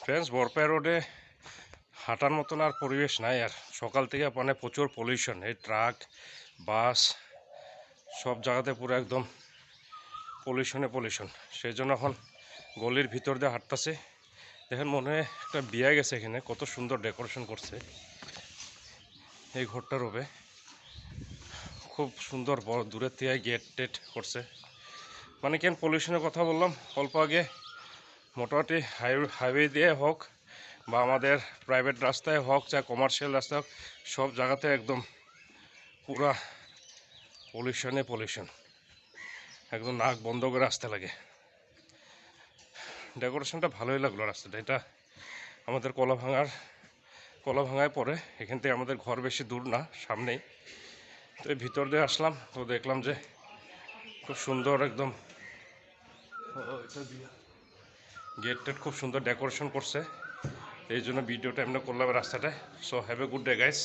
Friends, Barpeta রোডে হাঁটার মতন আর পরিবেশ নাই। আর সকাল থেকে মানে প্রচুর পলিউশন, এই ট্রাক বাস সব জায়গাতে পুরো একদম পলিউশন। সেই জন্য এখন গলির ভিতর দিয়ে হাঁটতেছে। দেখেন মনে হয় একটা বিয়ে গেছে, এখানে কত সুন্দর ডেকোরেশন করছে এই ঘরটার হবে। খুব সুন্দর বড় দূরের থেকে গেট টেট করছে। মানে কেন পলিউশনের কথা বললাম, অল্প আগে মোটামুটি হাইওয়ে দিয়ে হোক বা আমাদের প্রাইভেট রাস্তায় হোক, যা কমার্শিয়াল রাস্তা হোক, সব জায়গাতে একদম পুরা পলিউশন, একদম নাক বন্ধ করে আসতে লাগে। ডেকোরেশনটা ভালোই লাগলো রাস্তাটা। এটা আমাদের কলাভাঙায় পড়ে, এখান থেকে আমাদের ঘর বেশি দূর না, সামনেই। তো এই ভিতর দিয়ে আসলাম, তো দেখলাম যে খুব সুন্দর একদম গেট টেট খুব সুন্দর ডেকোরেশন করছে। এই জন্য ভিডিওটা এমনি করলাম রাস্তাটায়। So have a good day guys.